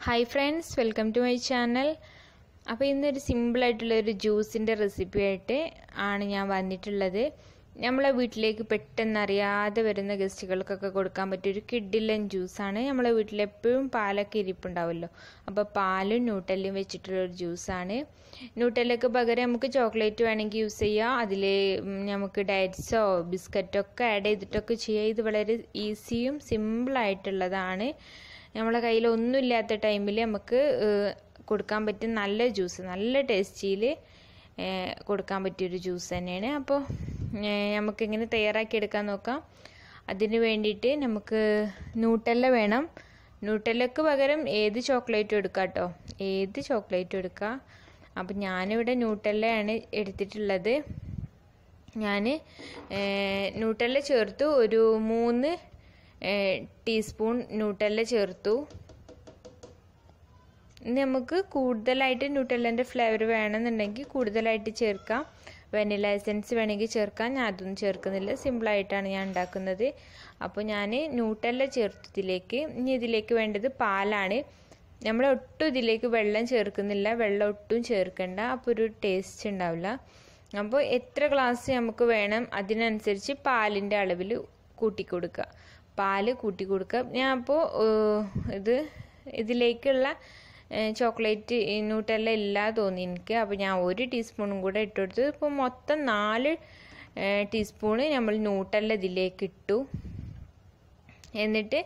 Hi friends, welcome to my channel. അപ്പോൾ ഇന്നൊരു simple ആയിട്ടുള്ള ഒരു ജ്യൂസിന്റെ റെസിപ്പി ആയിട്ട് ആണ് ഞാൻ വന്നിട്ടുള്ളത്. നമ്മളെ വീട്ടിലേക്ക് പെട്ടെന്ന് അറിയാതെ വരുന്ന ഗസ്റ്റുകൾക്കൊക്കെ കൊടുക്കാൻ പറ്റിയ ഒരു കിഡിലൻ ജ്യൂസ് ആണ്. നമ്മളെ വീട്ടിൽ എപ്പോഴും പാലൊക്കെ ഇരിപ്പുണ്ടാവുമല്ലോ. അപ്പോൾ പാലും ന്യൂട്ടെല്ലയും വെച്ചിട്ടുള്ള ഒരു ജ്യൂസ് ആണ്. ന്യൂട്ടെല്ലയ്ക്ക് പകരം നമുക്ക് ചോക്ലേറ്റ് വേണമെങ്കിൽ യൂസ് ചെയ്യാം. അതിൽ നമുക്ക് ഡയറ്റ്സോ ബിസ്ക്കറ്റോ ഒക്കെ ആഡ് ചെയ്തിട്ടൊക്കെ ചെയ്യാം. ഇത് വളരെ ഈസിയും സിമ്പിൾ ആയിട്ടുള്ളതാണ്. നമ്മളെ കയ്യിൽ ഒന്നുമില്ലാത്ത ടൈമിൽ നമുക്ക് കൊടുക്കാൻ പറ്റിയ നല്ല ജ്യൂസ്, നല്ല ടേസ്റ്റിയിൽ കൊടുക്കാൻ പറ്റിയൊരു ജ്യൂസ് തന്നെയാണ്. അപ്പോൾ നമുക്കിങ്ങനെ തയ്യാറാക്കിയെടുക്കാൻ നോക്കാം. അതിന് വേണ്ടിയിട്ട് നമുക്ക് ന്യൂട്ടെല്ല വേണം. ന്യൂട്ടെല്ലയ്ക്ക് പകരം ഏത് ചോക്ലേറ്റും എടുക്കാം കേട്ടോ, ഏത് ചോക്ലേറ്റും എടുക്കാം. അപ്പം ഞാനിവിടെ ന്യൂട്ടെല്ലയാണ് എടുത്തിട്ടുള്ളത്. ഞാൻ ന്യൂട്ടെല്ല ചേർത്തു, ഒരു 3 ടീസ്പൂൺ ന്യൂട്ടെല്ല ചേർത്തു. നമുക്ക് കൂടുതലായിട്ട് ന്യൂട്ടെല്ലൻ്റെ ഫ്ലേവർ വേണമെന്നുണ്ടെങ്കിൽ കൂടുതലായിട്ട് ചേർക്കാം. വെനില എസൻസ് വേണമെങ്കിൽ ചേർക്കാം. ഞാൻ അതൊന്നും ചേർക്കുന്നില്ല, സിമ്പിളായിട്ടാണ് ഞാൻ ഉണ്ടാക്കുന്നത്. അപ്പോൾ ഞാൻ ന്യൂട്ടെല്ല ചേർത്തതിലേക്ക് ഇനി ഇതിലേക്ക് വേണ്ടത് പാലാണ്. നമ്മൾ ഒട്ടും ഇതിലേക്ക് വെള്ളം ചേർക്കുന്നില്ല, വെള്ളം ഒട്ടും ചേർക്കണ്ട, അപ്പോൾ ഒരു ടേസ്റ്റ് ഉണ്ടാവില്ല. അപ്പോൾ എത്ര ഗ്ലാസ് നമുക്ക് വേണം അതിനനുസരിച്ച് പാലിൻ്റെ അളവിൽ കൂട്ടിക്കൊടുക്കുക, പാല് കൂട്ടി കൊടുക്കുക. ഞാൻ അപ്പോൾ ഇതിലേക്കുള്ള ചോക്ലേറ്റ് ന്യൂട്ടെല്ല ഇല്ല തോന്നി എനിക്ക്. അപ്പോൾ ഞാൻ 1 ടീസ്പൂണും കൂടെ ഇട്ട് കൊടുത്തു. ഇപ്പോൾ മൊത്തം 4 ടീസ്പൂണ് നമ്മൾ ന്യൂട്ടെല്ല ഇതിലേക്ക് ഇട്ടു. എന്നിട്ട്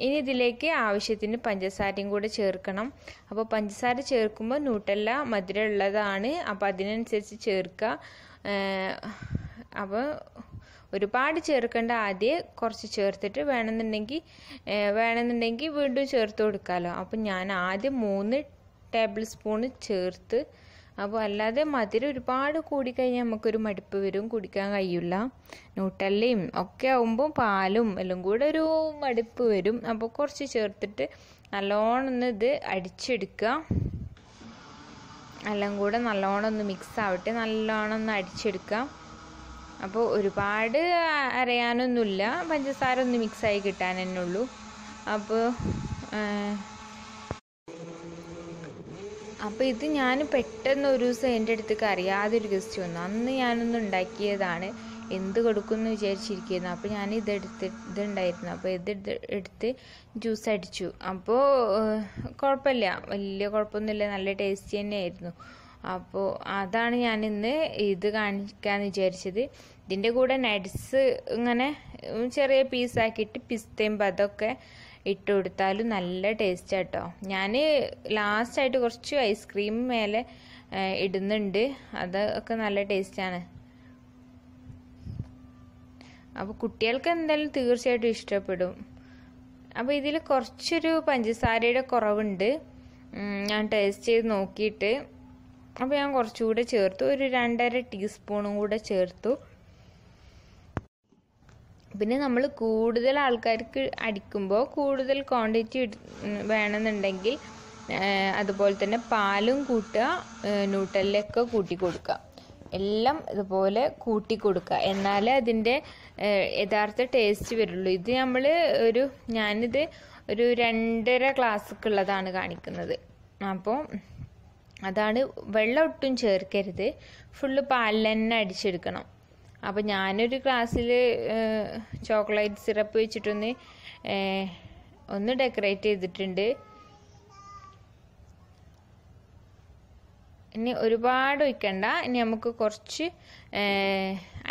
ഇനി ഇതിലേക്ക് ആവശ്യത്തിന് പഞ്ചസാരയും കൂടെ ചേർക്കണം. അപ്പോൾ പഞ്ചസാര ചേർക്കുമ്പോൾ ന്യൂട്ടെല്ല മധുരം ഉള്ളതാണ്, അപ്പോൾ അതിനനുസരിച്ച് ചേർക്കുക. അപ്പോൾ ഒരുപാട് ചേർക്കേണ്ട, ആദ്യം കുറച്ച് ചേർത്തിട്ട് വേണമെന്നുണ്ടെങ്കിൽ വീണ്ടും ചേർത്ത് കൊടുക്കാമല്ലോ. അപ്പം ഞാൻ ആദ്യം 3 ടേബിൾ സ്പൂൺ ചേർത്ത്. അപ്പോൾ അല്ലാതെ മധുരം ഒരുപാട് കൂടിക്കഴിഞ്ഞാൽ നമുക്കൊരു മടുപ്പ് വരും, കുടിക്കാൻ കഴിയില്ല. ന്യൂട്ടെല്ലയും ഒക്കെ ആകുമ്പോൾ പാലും എല്ലാം കൂടെ ഒരു മടുപ്പ് വരും. അപ്പോൾ കുറച്ച് ചേർത്തിട്ട് നല്ലോണം ഒന്ന് ഇത് അടിച്ചെടുക്കുക. എല്ലാം കൂടെ നല്ലോണം ഒന്ന് മിക്സ് ആവട്ടെ, നല്ലോണം ഒന്ന് അടിച്ചെടുക്കുക. അപ്പോൾ ഒരുപാട് അരയാനൊന്നുമില്ല, പഞ്ചസാര ഒന്ന് മിക്സായി കിട്ടാൻ തന്നെ ഉള്ളൂ. അപ്പോൾ ഇത് ഞാൻ പെട്ടെന്ന് ഒരു ദിവസം എൻ്റെ അടുത്തേക്ക് അറിയാതൊരു ഗസ്റ്റ് വന്നു. അന്ന് ഞാനൊന്ന് ഉണ്ടാക്കിയതാണ്, എന്ത് കൊടുക്കുമെന്ന് വിചാരിച്ചിരിക്കുന്നു. അപ്പോൾ ഞാൻ ഇതുണ്ടായിരുന്നു, അപ്പോൾ എടുത്ത് ജ്യൂസ് അടിച്ചു. അപ്പോൾ കുഴപ്പമില്ല, വലിയ കുഴപ്പമൊന്നുമില്ല, നല്ല ടേസ്റ്റി തന്നെയായിരുന്നു. അപ്പോൾ അതാണ് ഞാൻ ഇന്ന് ഇത് കാണിക്കാമെന്ന് വിചാരിച്ചത്. ഇതിൻ്റെ കൂടെ നട്ട്സ് ഇങ്ങനെ ചെറിയ പീസാക്കിയിട്ട് പിസ്തയും അതൊക്കെ ഇട്ട് കൊടുത്താലും നല്ല ടേസ്റ്റ് കേട്ടോ. ഞാൻ ലാസ്റ്റായിട്ട് കുറച്ച് ഐസ്ക്രീം മേലെ ഇടുന്നുണ്ട്, അതൊക്കെ നല്ല ടേസ്റ്റാണ്. അപ്പോൾ കുട്ടികൾക്ക് എന്തായാലും തീർച്ചയായിട്ടും ഇഷ്ടപ്പെടും. അപ്പോൾ ഇതിൽ കുറച്ചൊരു പഞ്ചസാരയുടെ കുറവുണ്ട്, ഞാൻ ടേസ്റ്റ് ചെയ്ത് നോക്കിയിട്ട്. അപ്പോൾ ഞാൻ കുറച്ചുകൂടെ ചേർത്തു, ഒരു 2.5 ടീസ്പൂണും കൂടെ ചേർത്തു. പിന്നെ നമ്മൾ കൂടുതൽ ആൾക്കാർക്ക് അടിക്കുമ്പോൾ കൂടുതൽ ക്വാണ്ടിറ്റി വേണമെന്നുണ്ടെങ്കിൽ അതുപോലെ തന്നെ പാലും കൂട്ടുക, ന്യൂട്ടെല്ലയൊക്കെ കൂട്ടി കൊടുക്കുക, എല്ലാം ഇതുപോലെ കൂട്ടി കൊടുക്കുക, എന്നാലേ അതിൻ്റെ യഥാർത്ഥ ടേസ്റ്റ് വരുള്ളൂ. ഇത് ഞാനിത് ഒരു 2.5 ഗ്ലാസ്സുള്ളതാണ് കാണിക്കുന്നത്. അപ്പോൾ അതാണ്, വെള്ളം ഒട്ടും ചേർക്കരുത്, ഫുള്ള് പാലിൽ തന്നെ അടിച്ചെടുക്കണം. അപ്പോൾ ഞാനൊരു ഗ്ലാസ്സിൽ ചോക്ലേറ്റ് സിറപ്പ് വെച്ചിട്ടൊന്ന് ഡെക്കറേറ്റ് ചെയ്തിട്ടുണ്ട്. ഇനി ഒരുപാട് ഒഴിക്കണ്ട, ഇനി നമുക്ക് കുറച്ച്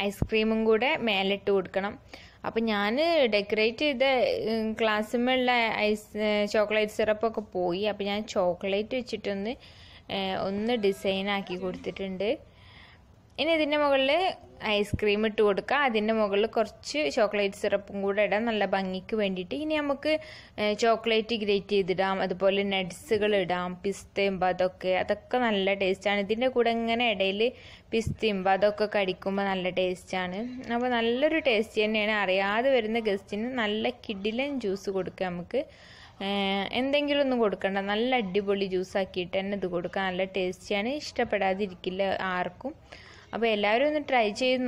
ഐസ്ക്രീമും കൂടെ മേലിട്ട് കൊടുക്കണം. അപ്പം ഞാൻ ഡെക്കറേറ്റ് ചെയ്ത ഗ്ലാസ്സിലുള്ള ചോക്ലേറ്റ് സിറപ്പൊക്കെ പോയി. അപ്പം ഞാൻ ചോക്ലേറ്റ് വെച്ചിട്ടൊന്ന് ഡിസൈനാക്കി കൊടുത്തിട്ടുണ്ട്. ഇനി ഇതിൻ്റെ മുകളിൽ ഐസ്ക്രീം ഇട്ട് കൊടുക്കുക, അതിൻ്റെ മുകളിൽ കുറച്ച് ചോക്ലേറ്റ് സിറപ്പും കൂടെ ഇടാം, നല്ല ഭംഗിക്ക് വേണ്ടിയിട്ട്. ഇനി നമുക്ക് ചോക്ലേറ്റ് ഗ്രേറ്റ് ചെയ്തിടാം, അതുപോലെ നട്ട്സുകൾ ഇടാം, പിസ്തയും അതൊക്കെ നല്ല ടേസ്റ്റാണ്. ഇതിൻ്റെ കൂടെ ഇങ്ങനെ ഇടയിൽ പിസ്തയും അതൊക്കെ കടിക്കുമ്പോൾ നല്ല ടേസ്റ്റാണ്. അപ്പോൾ നല്ലൊരു ടേസ്റ്റ് തന്നെയാണ്. അറിയാതെ വരുന്ന ഗസ്റ്റിന് നല്ല കിഡിലൻ ജ്യൂസ് കൊടുക്കുക. നമുക്ക് എന്തെങ്കിലും ഒന്നും കൊടുക്കണ്ട, നല്ല അടിപൊളി ജ്യൂസാക്കിയിട്ട് തന്നെ ഇത് കൊടുക്കുക, നല്ല ടേസ്റ്റിയാണ്, ഇഷ്ടപ്പെടാതിരിക്കില്ല ആർക്കും. അപ്പോൾ എല്ലാവരും ഒന്ന് ട്രൈ ചെയ്ത്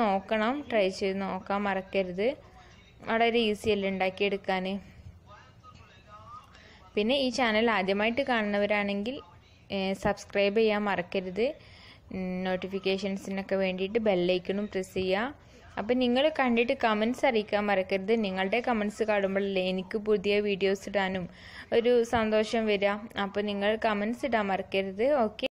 നോക്കാൻ മറക്കരുത്. വളരെ ഈസിയല്ലേ ഉണ്ടാക്കിയെടുക്കാൻ. പിന്നെ ഈ ചാനൽ ആദ്യമായിട്ട് കാണുന്നവരാണെങ്കിൽ സബ്സ്ക്രൈബ് ചെയ്യാൻ മറക്കരുത്. നോട്ടിഫിക്കേഷൻസിനൊക്കെ വേണ്ടിയിട്ട് ബെല്ലൈക്കണും പ്രസ് ചെയ്യുക. അപ്പം നിങ്ങൾ കണ്ടിട്ട് കമൻസ് അറിയിക്കാൻ മറക്കരുത്. നിങ്ങളുടെ കമൻസ് കാണുമ്പോഴല്ലേ എനിക്ക് പുതിയ വീഡിയോസ് ഇടാനും ഒരു സന്തോഷം വരിക. അപ്പോൾ നിങ്ങൾ കമൻസ് ഇടാൻ മറക്കരുത്. ഓക്കെ.